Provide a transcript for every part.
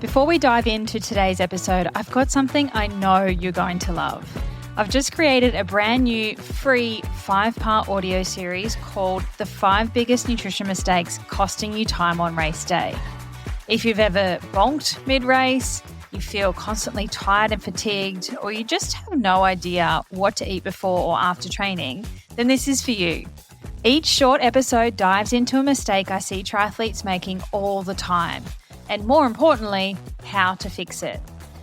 Before we dive into today's episode, I've got something I know you're going to love. I've just created a brand new free 5-part audio series called The 5 Biggest Nutrition Mistakes Costing You Time on Race Day. If you've ever bonked mid-race, you feel constantly tired and fatigued, or you just have no idea what to eat before or after training, then this is for you. Each short episode dives into a mistake I see triathletes making all the time, and more importantly, how to fix it.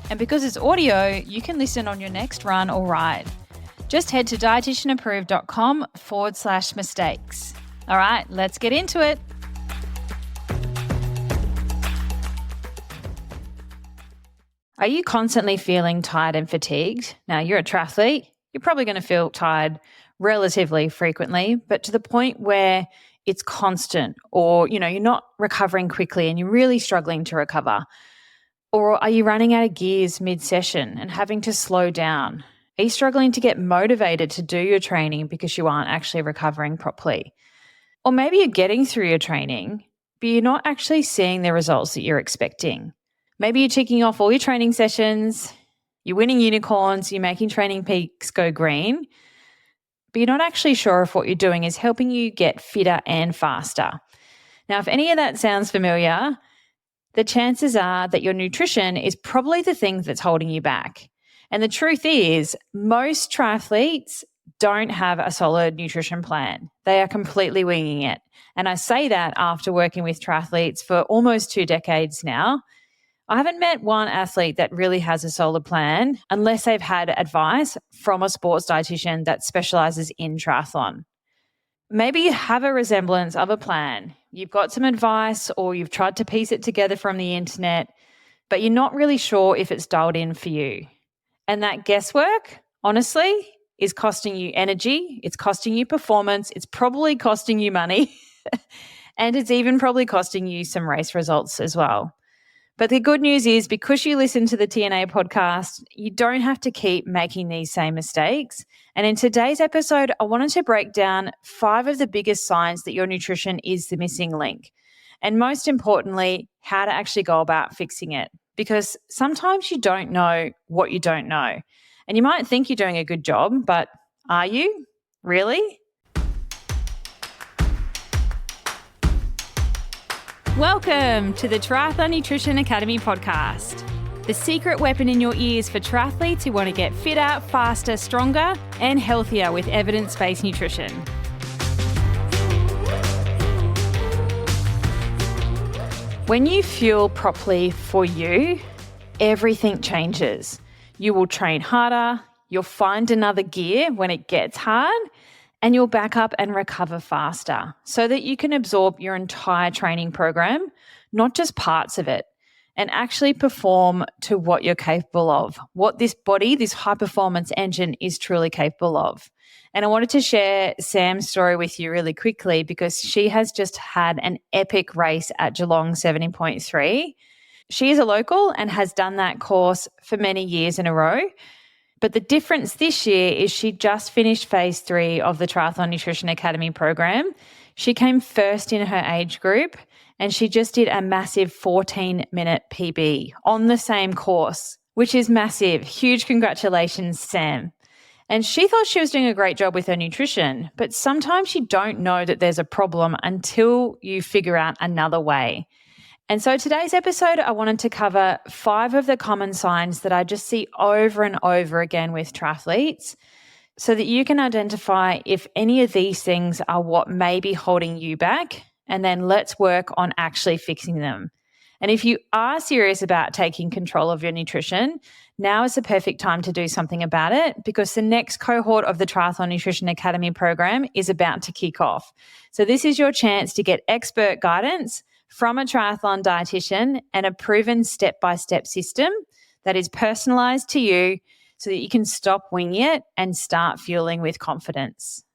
And because it's audio, you can listen on your next run or ride. Just head to dietitianapproved.com/mistakes. All right, let's get into it. Are you constantly feeling tired and fatigued? Now, you're a triathlete. You're probably going to feel tired relatively frequently, but to the point where it's constant, or you're not recovering quickly and you're really struggling to recover. Or are you running out of gears mid-session and having to slow down? Are you struggling to get motivated to do your training because you aren't actually recovering properly? Or maybe you're getting through your training, but you're not actually seeing the results that you're expecting. Maybe you're ticking off all your training sessions, you're winning unicorns, you're making TrainingPeaks go green, but you're not actually sure if what you're doing is helping you get fitter and faster. Now, if any of that sounds familiar, the chances are that your nutrition is probably the thing that's holding you back. And the truth is, most triathletes don't have a solid nutrition plan. They are completely winging it. And I say that after working with triathletes for almost 2 decades now. I haven't met one athlete that really has a solid plan unless they've had advice from a sports dietitian that specializes in triathlon. Maybe you have a resemblance of a plan. You've got some advice or you've tried to piece it together from the internet, but you're not really sure if it's dialed in for you. And that guesswork, honestly, is costing you energy, it's costing you performance, it's probably costing you money, and it's even probably costing you some race results as well. But the good news is, because you listen to the TNA podcast, you don't have to keep making these same mistakes. And in today's episode, I wanted to break down 5 of the biggest signs that your nutrition is the missing link. And most importantly, how to actually go about fixing it. Because sometimes you don't know what you don't know. And you might think you're doing a good job, but are you? Really? Welcome to the Triathlon Nutrition Academy podcast, the secret weapon in your ears for triathletes who want to get fitter, faster, stronger, and healthier with evidence-based nutrition. When you fuel properly for you, everything changes. You will train harder, you'll find another gear when it gets hard, and you'll back up and recover faster so that you can absorb your entire training program, not just parts of it, and actually perform to what you're capable of, what this body, this high-performance engine is truly capable of. And I wanted to share Sam's story with you really quickly because she has just had an epic race at Geelong 70.3. She is a local and has done that course for many years in a row. But the difference this year is she just finished phase 3 of the Triathlon Nutrition Academy program. She came first in her age group and she just did a massive 14-minute PB on the same course, which is massive. Huge congratulations, Sam. And she thought she was doing a great job with her nutrition, but sometimes you don't know that there's a problem until you figure out another way. And so today's episode, I wanted to cover 5 of the common signs that I just see over and over again with triathletes so that you can identify if any of these things are what may be holding you back, and then let's work on actually fixing them. And if you are serious about taking control of your nutrition, now is the perfect time to do something about it because the next cohort of the Triathlon Nutrition Academy program is about to kick off. So this is your chance to get expert guidance from a triathlon dietitian and a proven step-by-step system that is personalized to you so that you can stop winging it and start fueling with confidence.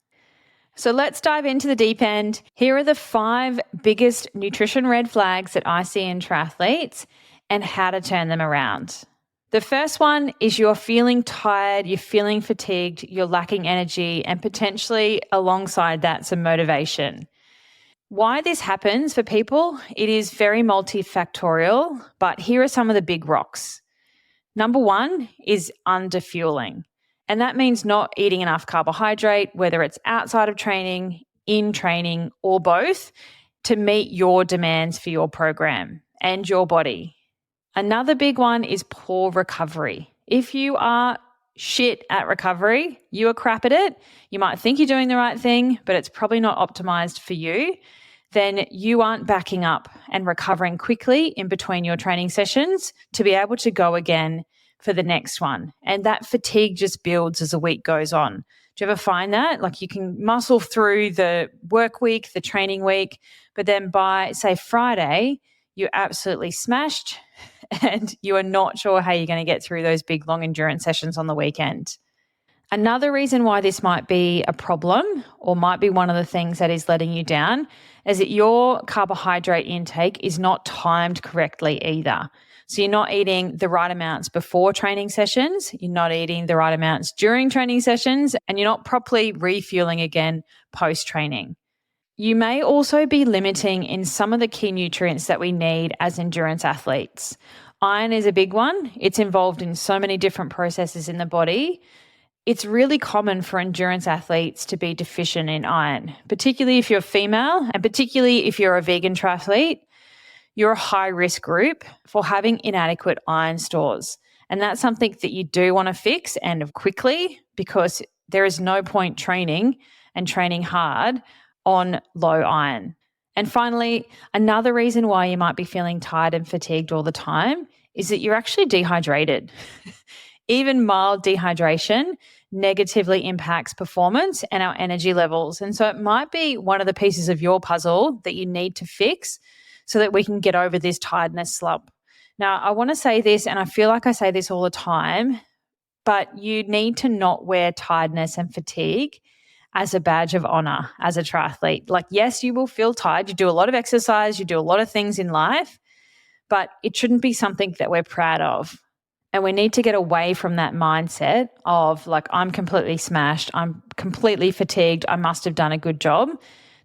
So let's dive into the deep end. Here are the 5 biggest nutrition red flags that I see in triathletes and how to turn them around. The first one is you're feeling tired, you're feeling fatigued, you're lacking energy, and potentially alongside that, some motivation. Why this happens for people, it is very multifactorial, but here are some of the big rocks. Number one is underfueling. And that means not eating enough carbohydrate, whether it's outside of training, in training, or both, to meet your demands for your program and your body. Another big one is poor recovery. If you are shit at recovery, you are crap at it, you might think you're doing the right thing, but it's probably not optimized for you, then you aren't backing up and recovering quickly in between your training sessions to be able to go again for the next one. And that fatigue just builds as the week goes on. Do you ever find that? Like you can muscle through the work week, the training week, but then by, say, Friday, you're absolutely smashed and you are not sure how you're going to get through those big long endurance sessions on the weekend. Another reason why this might be a problem or might be one of the things that is letting you down is that your carbohydrate intake is not timed correctly either. So you're not eating the right amounts before training sessions, you're not eating the right amounts during training sessions, and you're not properly refueling again post-training. You may also be limiting in some of the key nutrients that we need as endurance athletes. Iron is a big one. It's involved in so many different processes in the body. It's really common for endurance athletes to be deficient in iron, particularly if you're female and particularly if you're a vegan triathlete. You're a high risk group for having inadequate iron stores. And that's something that you do want to fix and quickly, because there is no point training and training hard on low iron. And finally, another reason why you might be feeling tired and fatigued all the time is that you're actually dehydrated. Even mild dehydration negatively impacts performance and our energy levels. And so it might be one of the pieces of your puzzle that you need to fix so that we can get over this tiredness slump. Now, I want to say this, and I feel like I say this all the time, but you need to not wear tiredness and fatigue as a badge of honor as a triathlete. Like, yes, you will feel tired. You do a lot of exercise, you do a lot of things in life, but it shouldn't be something that we're proud of. And we need to get away from that mindset of like, I'm completely smashed, I'm completely fatigued, I must have done a good job.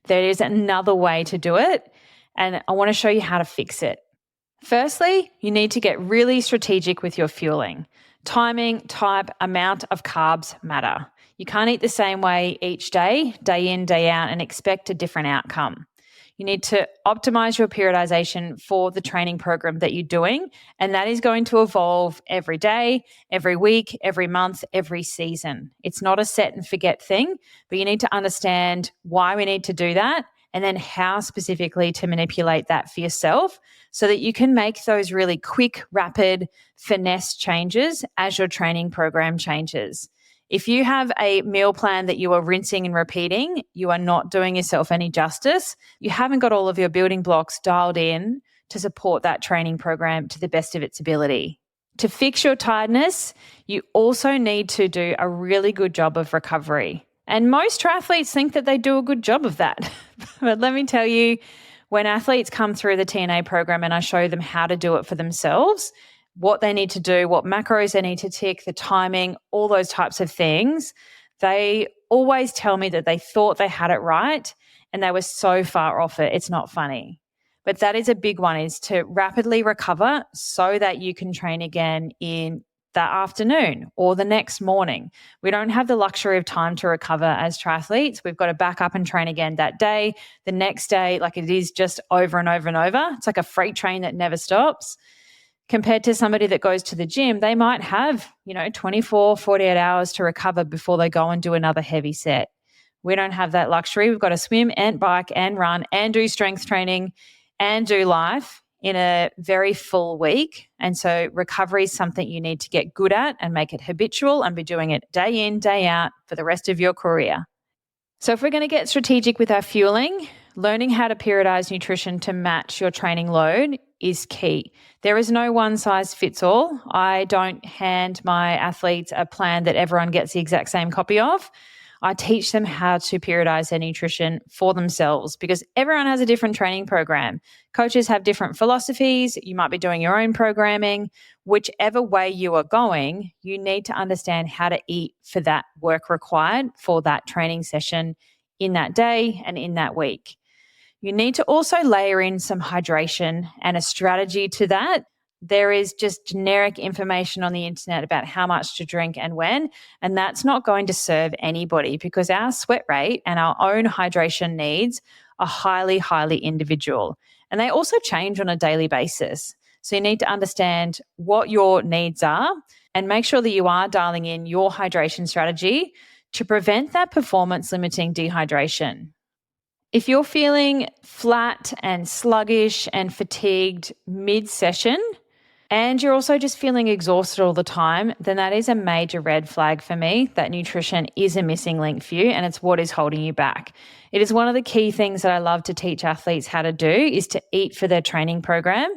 There is another way to do it, and I want to show you how to fix it. Firstly, you need to get really strategic with your fueling. Timing, type, amount of carbs matter. You can't eat the same way each day in, day out, and expect a different outcome. You need to optimize your periodization for the training program that you're doing, and that is going to evolve every day, every week, every month, every season. It's not a set and forget thing, but you need to understand why we need to do that and then how specifically to manipulate that for yourself so that you can make those really quick, rapid, finesse changes as your training program changes. If you have a meal plan that you are rinsing and repeating, you are not doing yourself any justice. You haven't got all of your building blocks dialed in to support that training program to the best of its ability. To fix your tiredness, you also need to do a really good job of recovery. And most triathletes think that they do a good job of that. But let me tell you, when athletes come through the TNA program and I show them how to do it for themselves, what they need to do, what macros they need to tick, the timing, all those types of things, they always tell me that they thought they had it right and they were so far off it. It's not funny. But that is a big one, is to rapidly recover so that you can train again in that afternoon or the next morning. We don't have the luxury of time to recover as triathletes. We've got to back up and train again that day, the next day, like it is just over and over and over. It's like a freight train that never stops. Compared to somebody that goes to the gym, they might have, 24, 48 hours to recover before they go and do another heavy set. We don't have that luxury. We've got to swim and bike and run and do strength training and do life in a very full week. And so recovery is something you need to get good at and make it habitual and be doing it day in, day out for the rest of your career. So if we're going to get strategic with our fueling, learning how to periodize nutrition to match your training load is key. There is no one size fits all. I don't hand my athletes a plan that everyone gets the exact same copy of. I teach them how to periodize their nutrition for themselves because everyone has a different training program. Coaches have different philosophies. You might be doing your own programming. Whichever way you are going, you need to understand how to eat for that work required for that training session in that day and in that week. You need to also layer in some hydration and a strategy to that. There is just generic information on the internet about how much to drink and when, and that's not going to serve anybody because our sweat rate and our own hydration needs are highly, highly individual. And they also change on a daily basis. So you need to understand what your needs are and make sure that you are dialing in your hydration strategy to prevent that performance limiting dehydration. If you're feeling flat and sluggish and fatigued mid-session, and you're also just feeling exhausted all the time, then that is a major red flag for me that nutrition is a missing link for you and it's what is holding you back. It is one of the key things that I love to teach athletes how to do is to eat for their training program.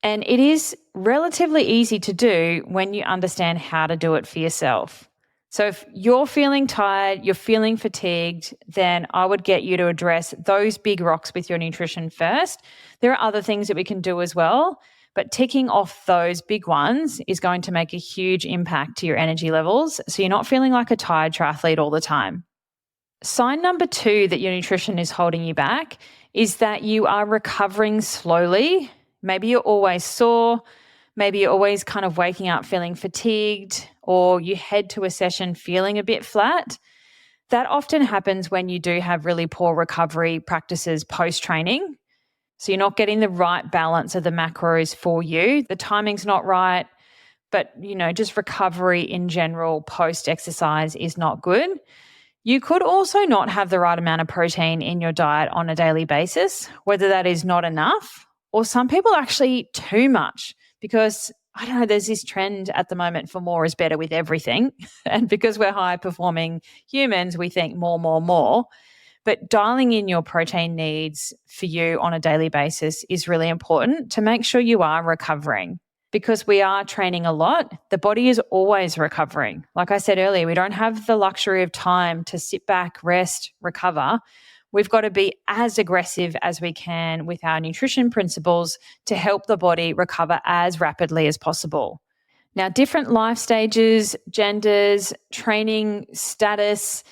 And it is relatively easy to do when you understand how to do it for yourself. So if you're feeling tired, you're feeling fatigued, then I would get you to address those big rocks with your nutrition first. There are other things that we can do as well, but ticking off those big ones is going to make a huge impact to your energy levels. So you're not feeling like a tired triathlete all the time. Sign number 2 that your nutrition is holding you back is that you are recovering slowly. Maybe you're always sore. Maybe you're always kind of waking up feeling fatigued, or you head to a session feeling a bit flat. That often happens when you do have really poor recovery practices post-training. So you're not getting the right balance of the macros for you. The timing's not right, but just recovery in general post-exercise is not good. You could also not have the right amount of protein in your diet on a daily basis, whether that is not enough or some people actually eat too much because, I don't know, there's this trend at the moment for more is better with everything. And because we're high performing humans, we think more, more, more. But dialing in your protein needs for you on a daily basis is really important to make sure you are recovering. Because we are training a lot, the body is always recovering. Like I said earlier, we don't have the luxury of time to sit back, rest, recover. We've got to be as aggressive as we can with our nutrition principles to help the body recover as rapidly as possible. Now, different life stages, genders, training status,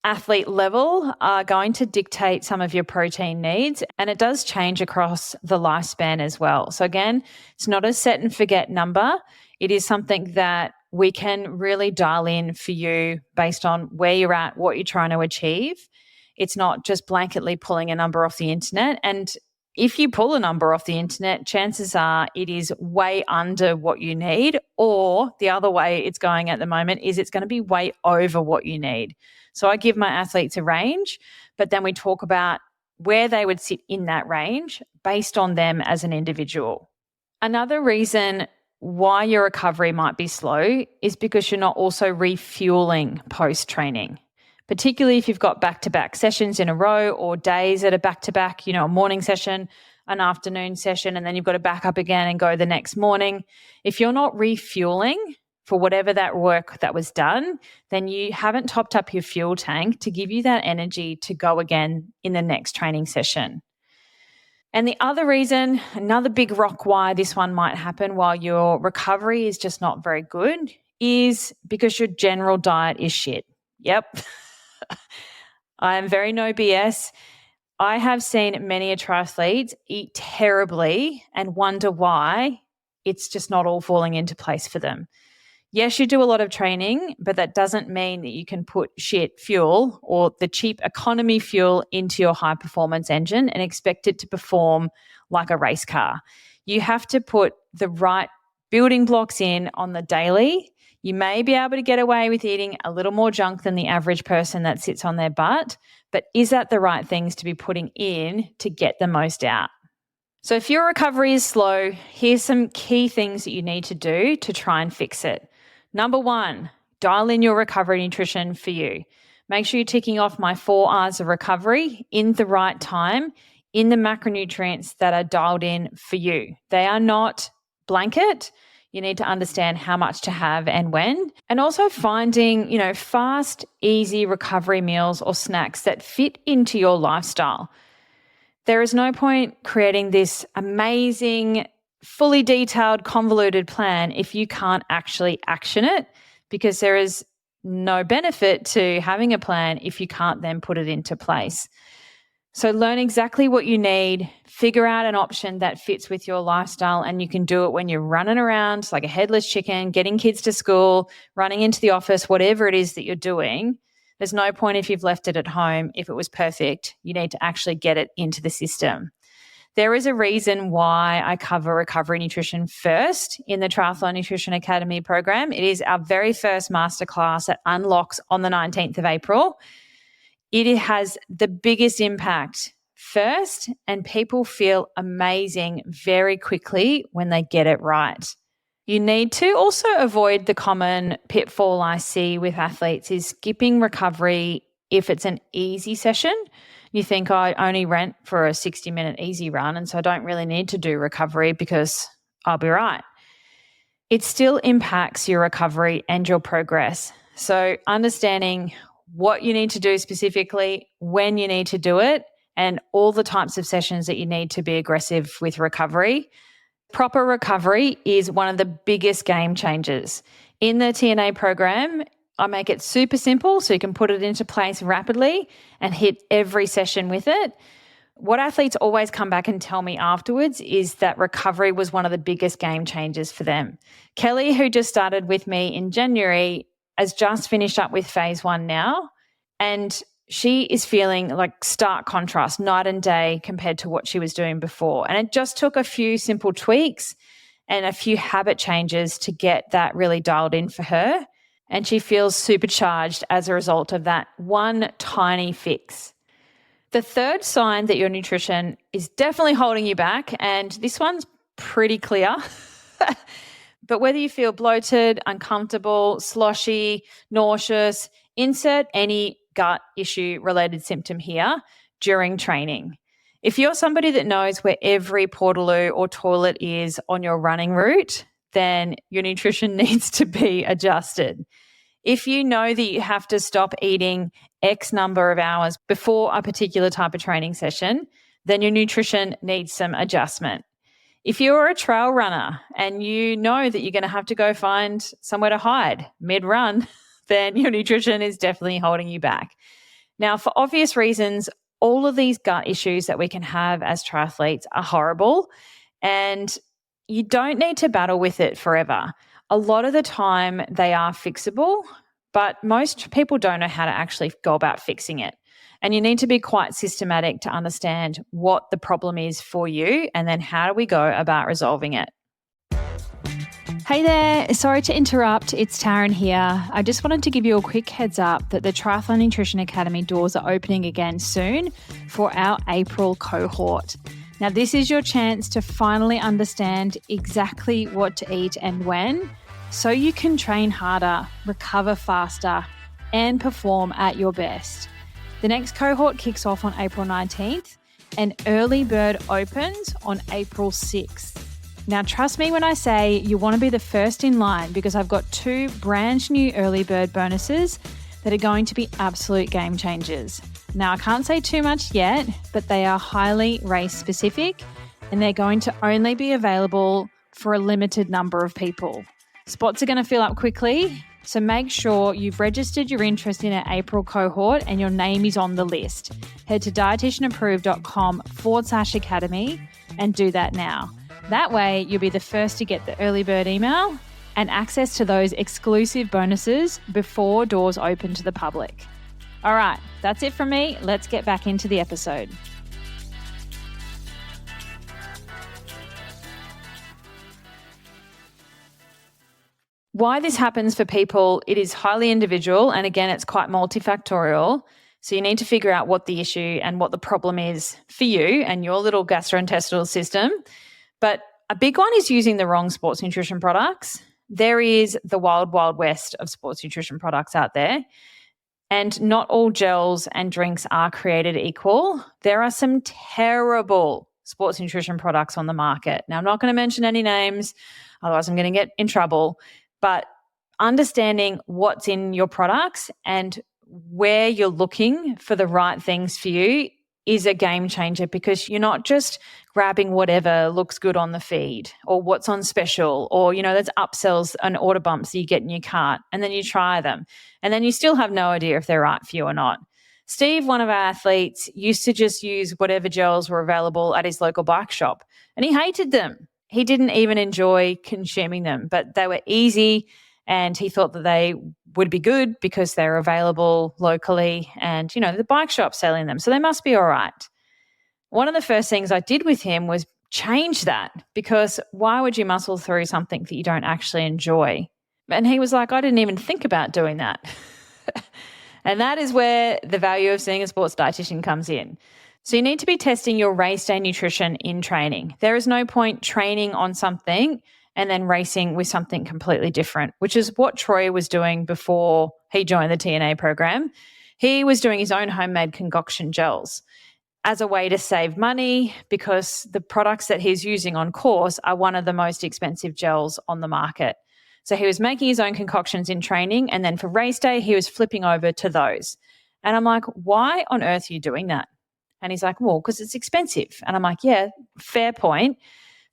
athlete level are going to dictate some of your protein needs, and it does change across the lifespan as well. So again, it's not a set and forget number. It is something that we can really dial in for you based on where you're at, what you're trying to achieve. It's not just blanketly pulling a number off the internet. And if you pull a number off the internet, chances are it is way under what you need, or the other way it's going at the moment is it's going to be way over what you need. So I give my athletes a range, but then we talk about where they would sit in that range based on them as an individual. Another reason why your recovery might be slow is because you're not also refueling post-training. Particularly if you've got back-to-back sessions in a row or days that are back-to-back, a morning session, an afternoon session, and then you've got to back up again and go the next morning. If you're not refueling for whatever that work that was done, then you haven't topped up your fuel tank to give you that energy to go again in the next training session. And the other reason, another big rock why this one might happen while your recovery is just not very good is because your general diet is shit. Yep. I am very no BS. I have seen many triathletes eat terribly and wonder why it's just not all falling into place for them. Yes, you do a lot of training, but that doesn't mean that you can put shit fuel or the cheap economy fuel into your high performance engine and expect it to perform like a race car. You have to put the right building blocks in on the daily. You may be able to get away with eating a little more junk than the average person that sits on their butt, but is that the right things to be putting in to get the most out? So if your recovery is slow, here's some key things that you need to do to try and fix it. Number 1, dial in your recovery nutrition for you. Make sure you're ticking off my 4 R's of recovery in the right time, in the macronutrients that are dialed in for you. They are not blanket. You need to understand how much to have and when. And also finding, fast, easy recovery meals or snacks that fit into your lifestyle. There is no point creating this amazing, fully detailed, convoluted plan if you can't actually action it, because there is no benefit to having a plan if you can't then put it into place. So learn exactly what you need, figure out an option that fits with your lifestyle, and you can do it when you're running around like a headless chicken, getting kids to school, running into the office, whatever it is that you're doing. There's no point if you've left it at home. If it was perfect, you need to actually get it into the system. There is a reason why I cover recovery nutrition first in the Triathlon Nutrition Academy program. It is our very first masterclass that unlocks on the 19th of April. It has the biggest impact first, and people feel amazing very quickly when they get it right. You need to also avoid the common pitfall I see with athletes is skipping recovery if it's an easy session. You think, I only went for a 60-minute easy run, and so I don't really need to do recovery because I'll be right. It still impacts your recovery and your progress. So understanding what you need to do specifically, when you need to do it, and all the types of sessions that you need to be aggressive with recovery. Proper recovery is one of the biggest game changers. In the TNA program, I make it super simple so you can put it into place rapidly and hit every session with it. What athletes always come back and tell me afterwards is that recovery was one of the biggest game changers for them. Kelly, who just started with me in January, has just finished up with phase 1 now, and she is feeling like stark contrast, night and day compared to what she was doing before. And it just took a few simple tweaks and a few habit changes to get that really dialed in for her. And she feels supercharged as a result of that one tiny fix. The third sign that your nutrition is definitely holding you back, and this one's pretty clear, but whether you feel bloated, uncomfortable, sloshy, nauseous, insert any gut issue related symptom here during training. If you're somebody that knows where every portaloo or toilet is on your running route, then your nutrition needs to be adjusted. If you know that you have to stop eating X number of hours before a particular type of training session, then your nutrition needs some adjustment. If you're a trail runner and you know that you're going to have to go find somewhere to hide mid-run, then your nutrition is definitely holding you back. Now, for obvious reasons, all of these gut issues that we can have as triathletes are horrible, and you don't need to battle with it forever. A lot of the time they are fixable, but most people don't know how to actually go about fixing it. And you need to be quite systematic to understand what the problem is for you, and then how do we go about resolving it. Hey there, sorry to interrupt, it's Taryn here. I just wanted to give you a quick heads up that the Triathlon Nutrition Academy doors are opening again soon for our April cohort. Now, this is your chance to finally understand exactly what to eat and when, so you can train harder, recover faster, and perform at your best. The next cohort kicks off on April 19th, and early bird opens on April 6th. Now, trust me when I say you want to be the first in line, because I've got 2 brand new early bird bonuses that are going to be absolute game changers. Now, I can't say too much yet, but they are highly race specific, and they're going to only be available for a limited number of people. Spots are going to fill up quickly, so make sure you've registered your interest in our April cohort and your name is on the list. Head to dietitianapproved.com/academy and do that now. That way, you'll be the first to get the early bird email and access to those exclusive bonuses before doors open to the public. All right, that's it from me. Let's get back into the episode. Why this happens for people, it is highly individual, and again, it's quite multifactorial. So you need to figure out what the issue and what the problem is for you and your little gastrointestinal system. But a big one is using the wrong sports nutrition products. There is the wild, wild west of sports nutrition products out there, and not all gels and drinks are created equal. There are some terrible sports nutrition products on the market. Now, I'm not going to mention any names, otherwise I'm going to get in trouble. But understanding what's in your products and where you're looking for the right things for you is a game changer, because you're not just grabbing whatever looks good on the feed or what's on special, or, there's upsells and order bumps that you get in your cart and then you try them and then you still have no idea if they're right for you or not. Steve, one of our athletes, used to just use whatever gels were available at his local bike shop, and he hated them. He didn't even enjoy consuming them, but they were easy, and he thought that they would be good because they're available locally and, the bike shop's selling them, so they must be all right. One of the first things I did with him was change that, because why would you muscle through something that you don't actually enjoy? And he was like, I didn't even think about doing that. And that is where the value of seeing a sports dietitian comes in. So you need to be testing your race day nutrition in training. There is no point training on something and then racing with something completely different, which is what Troy was doing before he joined the TNA program. He was doing his own homemade concoction gels as a way to save money, because the products that he's using on course are one of the most expensive gels on the market. So he was making his own concoctions in training, and then for race day, he was flipping over to those. And I'm like, why on earth are you doing that? And he's like, well, because it's expensive. And I'm like, yeah, fair point.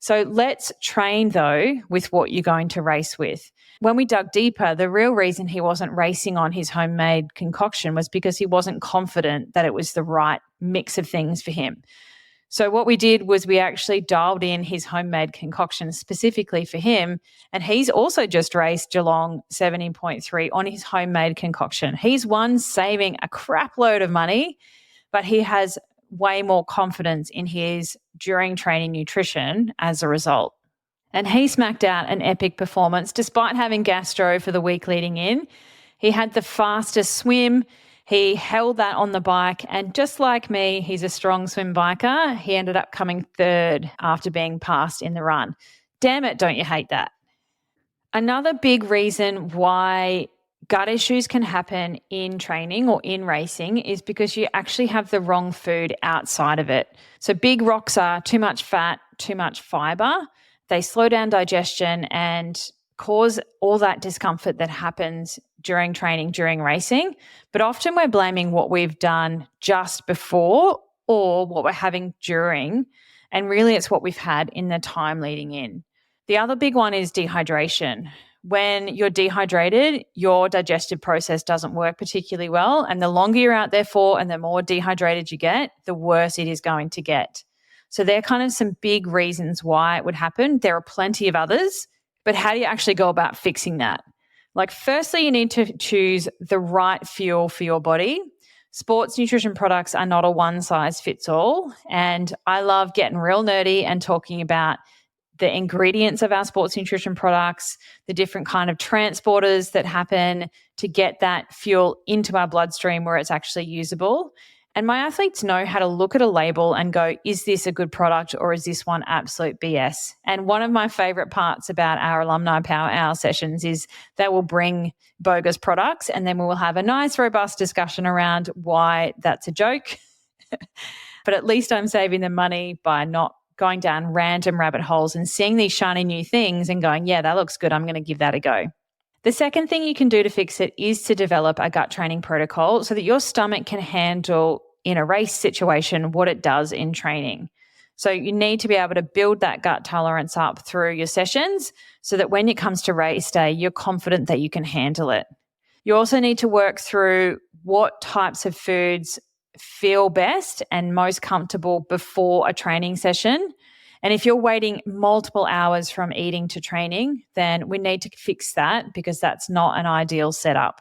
So let's train, though, with what you're going to race with. When we dug deeper, the real reason he wasn't racing on his homemade concoction was because he wasn't confident that it was the right mix of things for him. So what we did was we actually dialed in his homemade concoction specifically for him, and he's also just raced Geelong 70.3 on his homemade concoction. He's saving a crap load of money, but he has way more confidence in his during training nutrition as a result. And he smacked out an epic performance despite having gastro for the week leading in. He had the fastest swim. He held that on the bike, and just like me, he's a strong swim biker. He ended up coming third after being passed in the run. Damn it, don't you hate that? Another big reason why gut issues can happen in training or in racing is because you actually have the wrong food outside of it. So big rocks are too much fat, too much fiber. They slow down digestion and cause all that discomfort that happens during training, during racing. But often we're blaming what we've done just before or what we're having during. And really it's what we've had in the time leading in. The other big one is dehydration. When you're dehydrated, your digestive process doesn't work particularly well. And the longer you're out there for and the more dehydrated you get, the worse it is going to get. So they're kind of some big reasons why it would happen. There are plenty of others, but how do you actually go about fixing that? Like, firstly, you need to choose the right fuel for your body. Sports nutrition products are not a one size fits all. And I love getting real nerdy and talking about the ingredients of our sports nutrition products, the different kind of transporters that happen to get that fuel into our bloodstream where it's actually usable. And my athletes know how to look at a label and go, is this a good product or is this one absolute BS? And one of my favorite parts about our alumni power hour sessions is they will bring bogus products, and then we will have a nice robust discussion around why that's a joke. But at least I'm saving them money by not going down random rabbit holes and seeing these shiny new things and going, yeah, that looks good, I'm going to give that a go. The second thing you can do to fix it is to develop a gut training protocol so that your stomach can handle in a race situation what it does in training. So you need to be able to build that gut tolerance up through your sessions so that when it comes to race day, you're confident that you can handle it. You also need to work through what types of foods feel best and most comfortable before a training session. And if you're waiting multiple hours from eating to training, then we need to fix that because that's not an ideal setup.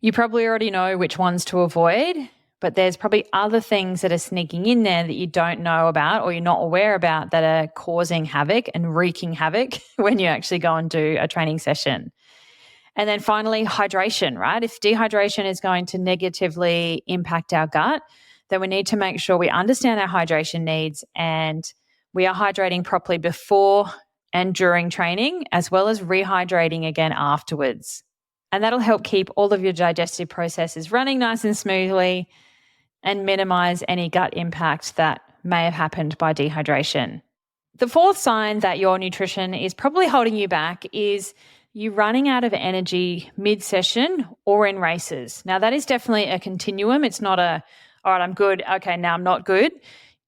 You probably already know which ones to avoid, but there's probably other things that are sneaking in there that you don't know about or you're not aware about that are causing havoc and wreaking havoc when you actually go and do a training session. And then finally, hydration, right? If dehydration is going to negatively impact our gut, then we need to make sure we understand our hydration needs and we are hydrating properly before and during training, as well as rehydrating again afterwards. And that'll help keep all of your digestive processes running nice and smoothly and minimize any gut impact that may have happened by dehydration. The fourth sign that your nutrition is probably holding you back is you running out of energy mid-session or in races. Now, that is definitely a continuum. It's not all right, I'm good. Okay, now I'm not good.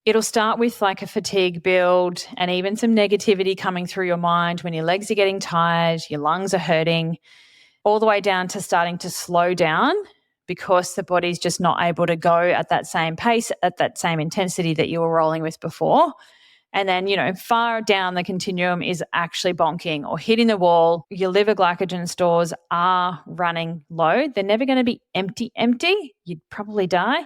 It'll start with like a fatigue build and even some negativity coming through your mind when your legs are getting tired, your lungs are hurting, all the way down to starting to slow down because the body's just not able to go at that same pace, at that same intensity that you were rolling with before. And then, far down the continuum is actually bonking or hitting the wall. Your liver glycogen stores are running low. They're never going to be empty. You'd probably die.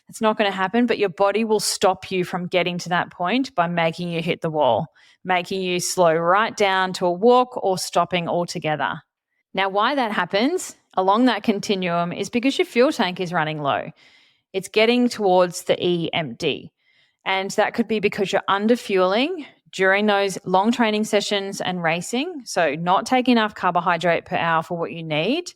It's not going to happen, but your body will stop you from getting to that point by making you hit the wall, making you slow right down to a walk or stopping altogether. Now, why that happens along that continuum is because your fuel tank is running low. It's getting towards the E empty. And that could be because you're underfueling during those long training sessions and racing. So not taking enough carbohydrate per hour for what you need,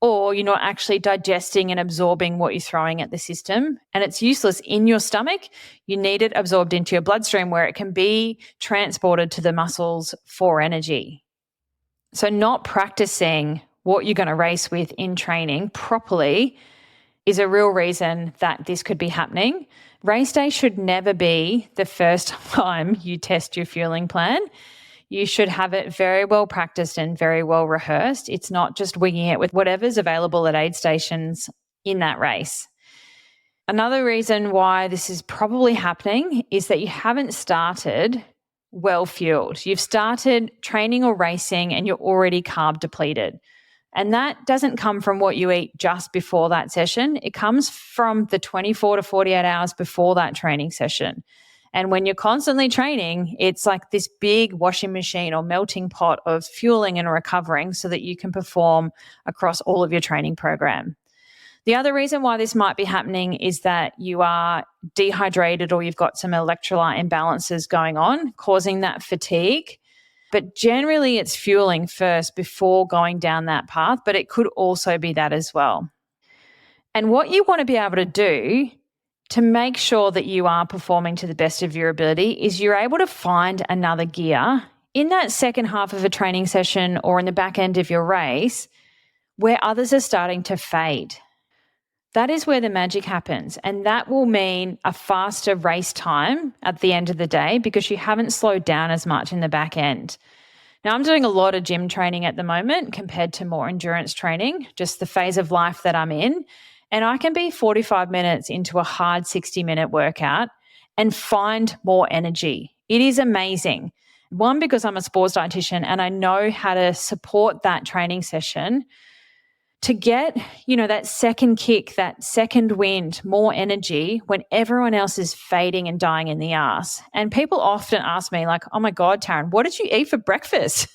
or you're not actually digesting and absorbing what you're throwing at the system. And it's useless in your stomach. You need it absorbed into your bloodstream where it can be transported to the muscles for energy. So not practicing what you're going to race with in training properly is a real reason that this could be happening. Race day should never be the first time you test your fueling plan. You should have it very well practiced and very well rehearsed. It's not just winging it with whatever's available at aid stations in that race. Another reason why this is probably happening is that you haven't started well fueled. You've started training or racing and you're already carb depleted. And that doesn't come from what you eat just before that session. It comes from the 24 to 48 hours before that training session. And when you're constantly training, it's like this big washing machine or melting pot of fueling and recovering so that you can perform across all of your training program. The other reason why this might be happening is that you are dehydrated or you've got some electrolyte imbalances going on, causing that fatigue. But generally it's fueling first before going down that path, but it could also be that as well. And what you want to be able to do to make sure that you are performing to the best of your ability is you're able to find another gear in that second half of a training session or in the back end of your race where others are starting to fade. That is where the magic happens. And that will mean a faster race time at the end of the day because you haven't slowed down as much in the back end. Now, I'm doing a lot of gym training at the moment compared to more endurance training, just the phase of life that I'm in. And I can be 45 minutes into a hard 60-minute workout and find more energy. It is amazing. One, because I'm a sports dietitian and I know how to support that training session to get, that second kick, that second wind, more energy when everyone else is fading and dying in the ass. And people often ask me like, oh my God, Taryn, what did you eat for breakfast?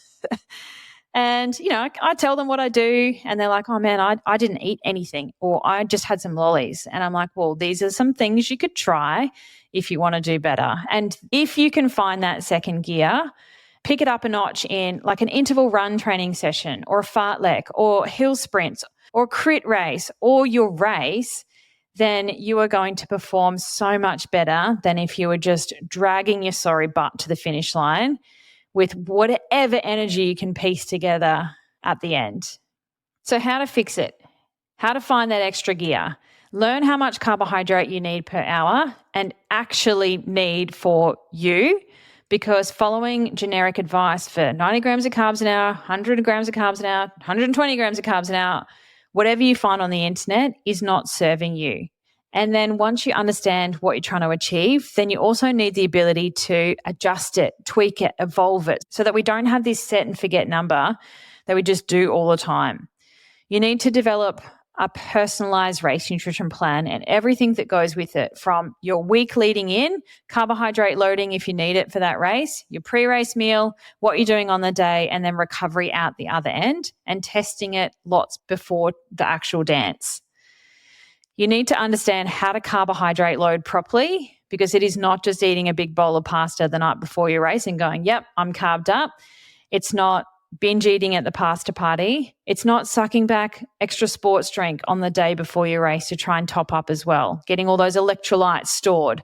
And, I tell them what I do and they're like, oh man, I didn't eat anything or I just had some lollies. And I'm like, well, these are some things you could try if you want to do better. And if you can find that second gear, pick it up a notch in like an interval run training session or a fartlek or hill sprints or crit race or your race, then you are going to perform so much better than if you were just dragging your sorry butt to the finish line with whatever energy you can piece together at the end. So how to fix it? How to find that extra gear? Learn how much carbohydrate you need per hour and actually need for you, because following generic advice for 90 grams of carbs an hour, 100 grams of carbs an hour, 120 grams of carbs an hour, whatever you find on the internet is not serving you. And then once you understand what you're trying to achieve, then you also need the ability to adjust it, tweak it, evolve it so that we don't have this set and forget number that we just do all the time. You need to develop a personalized race nutrition plan and everything that goes with it, from your week leading in, carbohydrate loading if you need it for that race, your pre-race meal, what you're doing on the day, and then recovery out the other end and testing it lots before the actual dance. You need to understand how to carbohydrate load properly, because it is not just eating a big bowl of pasta the night before your race and going, yep, I'm carved up. It's not binge eating at the pasta party. It's not sucking back extra sports drink on the day before your race to try and top up as well, getting all those electrolytes stored.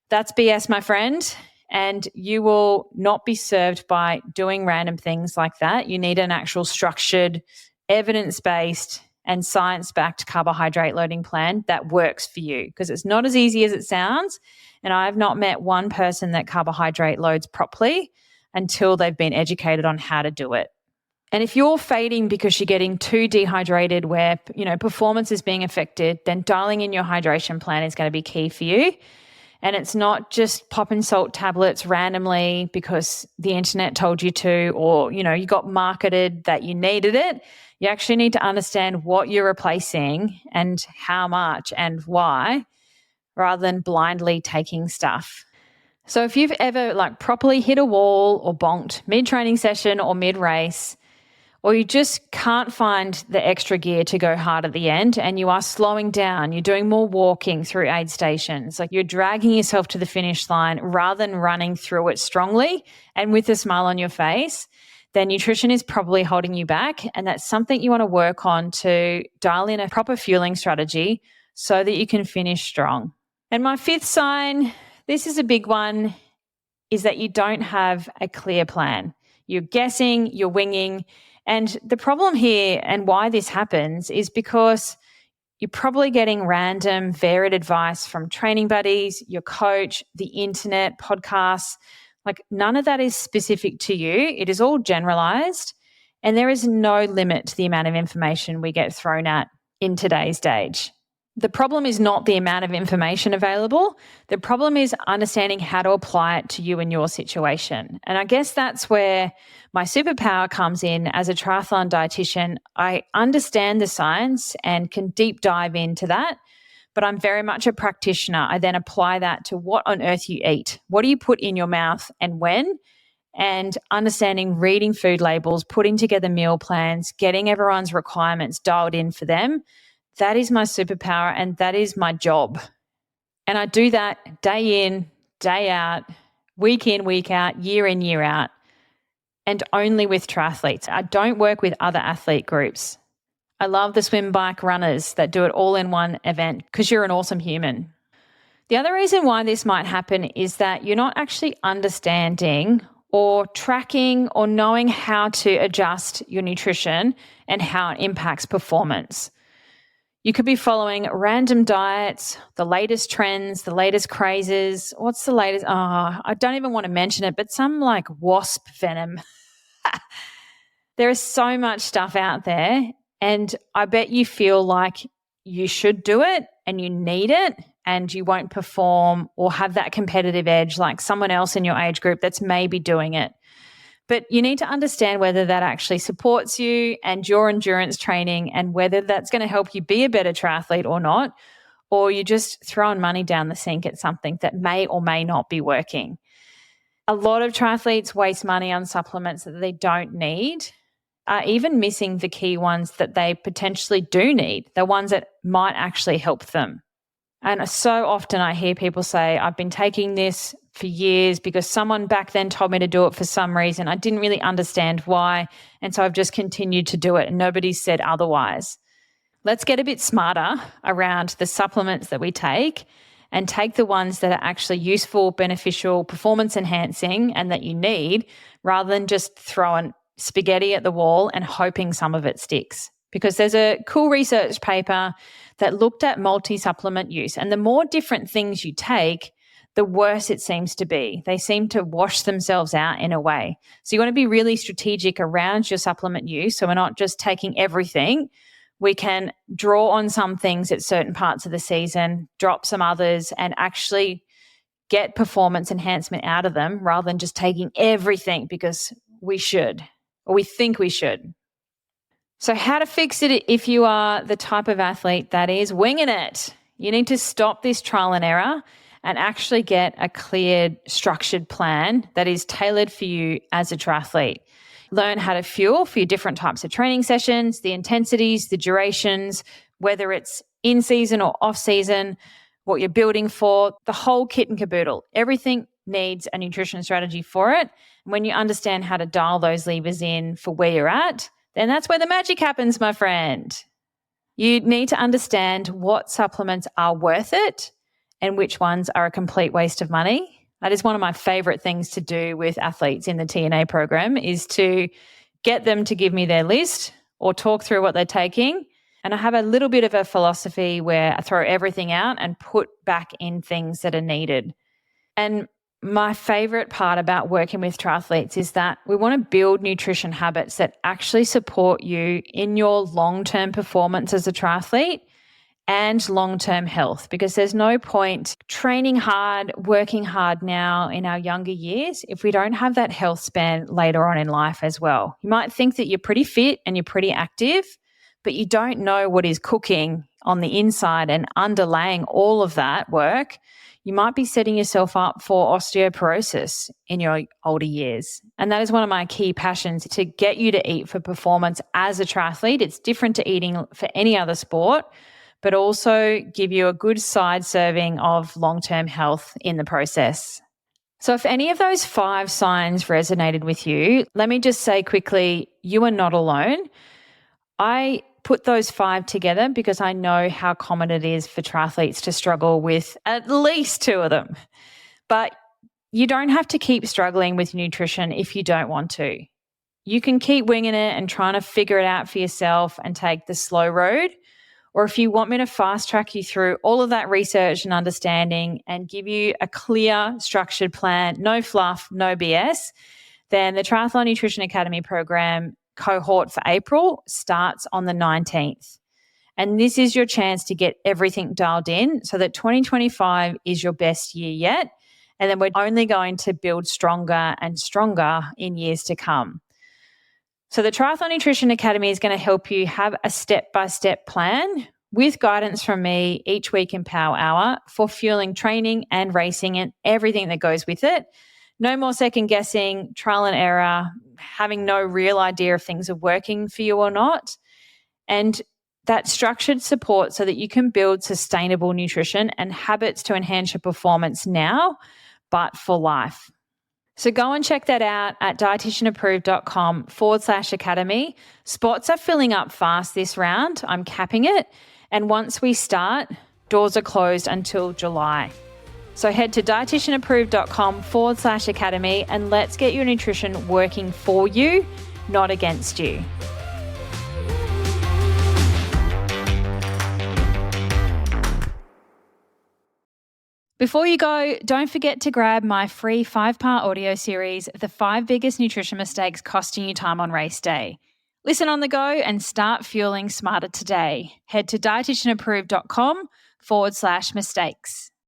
That's BS, my friend, and you will not be served by doing random things like that. You need an actual structured, evidence-based and science-backed carbohydrate loading plan that works for you, because it's not as easy as it sounds. And I have not met one person that carbohydrate loads properly until they've been educated on how to do it. And if you're fading because you're getting too dehydrated where, performance is being affected, then dialing in your hydration plan is going to be key for you. And it's not just popping salt tablets randomly because the internet told you to, or, you got marketed that you needed it. You actually need to understand what you're replacing and how much and why, rather than blindly taking stuff. So if you've ever properly hit a wall or bonked mid-training session or mid-race, or you just can't find the extra gear to go hard at the end and you are slowing down, you're doing more walking through aid stations, you're dragging yourself to the finish line rather than running through it strongly and with a smile on your face, then nutrition is probably holding you back. And that's something you want to work on to dial in a proper fueling strategy so that you can finish strong. And my fifth sign, this is a big one, is that you don't have a clear plan. You're guessing, you're winging. And the problem here and why this happens is because you're probably getting random, varied advice from training buddies, your coach, the internet, podcasts. None of that is specific to you. It is all generalized. And there is no limit to the amount of information we get thrown at in today's stage. The problem is not the amount of information available. The problem is understanding how to apply it to you and your situation. And I guess that's where my superpower comes in as a triathlon dietitian. I understand the science and can deep dive into that, but I'm very much a practitioner. I then apply that to what on earth you eat. What do you put in your mouth and when? And understanding reading food labels, putting together meal plans, getting everyone's requirements dialed in for them. That is my superpower and that is my job. And I do that day in, day out, week in, week out, year in, year out, and only with triathletes. I don't work with other athlete groups. I love the swim, bike, runners that do it all in one event because you're an awesome human. The other reason why this might happen is that you're not actually understanding or tracking or knowing how to adjust your nutrition and how it impacts performance. You could be following random diets, the latest trends, the latest crazes. What's the latest? I don't even want to mention it, but some wasp venom. There is so much stuff out there, and I bet you feel like you should do it and you need it and you won't perform or have that competitive edge like someone else in your age group that's maybe doing it. But you need to understand whether that actually supports you and your endurance training and whether that's going to help you be a better triathlete or not, or you're just throwing money down the sink at something that may or may not be working. A lot of triathletes waste money on supplements that they don't need, are even missing the key ones that they potentially do need, the ones that might actually help them. And so often I hear people say, I've been taking this for years because someone back then told me to do it for some reason. I didn't really understand why. And so I've just continued to do it and nobody said otherwise. Let's get a bit smarter around the supplements that we take and take the ones that are actually useful, beneficial, performance enhancing and that you need rather than just throwing spaghetti at the wall and hoping some of it sticks. Because there's a cool research paper that looked at multi-supplement use, and the more different things you take, the worse it seems to be. They seem to wash themselves out in a way. So you want to be really strategic around your supplement use so we're not just taking everything. We can draw on some things at certain parts of the season, drop some others, and actually get performance enhancement out of them rather than just taking everything because we should or we think we should. So how to fix it if you are the type of athlete that is winging it? You need to stop this trial and error and actually get a clear, structured plan that is tailored for you as a triathlete. Learn how to fuel for your different types of training sessions, the intensities, the durations, whether it's in season or off season, what you're building for, the whole kit and caboodle. Everything needs a nutrition strategy for it. And when you understand how to dial those levers in for where you're at, then that's where the magic happens, my friend. You need to understand what supplements are worth it and which ones are a complete waste of money. That is one of my favorite things to do with athletes in the TNA program is to get them to give me their list or talk through what they're taking. And I have a little bit of a philosophy where I throw everything out and put back in things that are needed. And my favorite part about working with triathletes is that we want to build nutrition habits that actually support you in your long-term performance as a triathlete and long-term health, because there's no point training hard, working hard now in our younger years if we don't have that health span later on in life as well. You might think that you're pretty fit and you're pretty active, but you don't know what is cooking on the inside and underlaying all of that work. You might be setting yourself up for osteoporosis in your older years. And that is one of my key passions, to get you to eat for performance as a triathlete. It's different to eating for any other sport, but also give you a good side serving of long-term health in the process. So if any of those 5 signs resonated with you, let me just say quickly, you are not alone. I put those 5 together because I know how common it is for triathletes to struggle with at least 2 of them. But you don't have to keep struggling with nutrition if you don't want to. You can keep winging it and trying to figure it out for yourself and take the slow road. Or if you want me to fast track you through all of that research and understanding and give you a clear, structured plan, no fluff, no BS, then the Triathlon Nutrition Academy program cohort for April starts on the 19th. And this is your chance to get everything dialed in so that 2025 is your best year yet. And then we're only going to build stronger and stronger in years to come. So the Triathlon Nutrition Academy is going to help you have a step-by-step plan with guidance from me each week in Power Hour for fueling training and racing and everything that goes with it. No more second guessing, trial and error, having no real idea if things are working for you or not. And that structured support so that you can build sustainable nutrition and habits to enhance your performance now, but for life. So go and check that out at dietitianapproved.com/academy. Spots are filling up fast this round. I'm capping it. And once we start, doors are closed until July. So head to dietitianapproved.com/academy and let's get your nutrition working for you, not against you. Before you go, don't forget to grab my free 5-part audio series, The 5 Biggest Nutrition Mistakes Costing You Time on Race Day. Listen on the go and start fueling smarter today. Head to dietitianapproved.com/mistakes.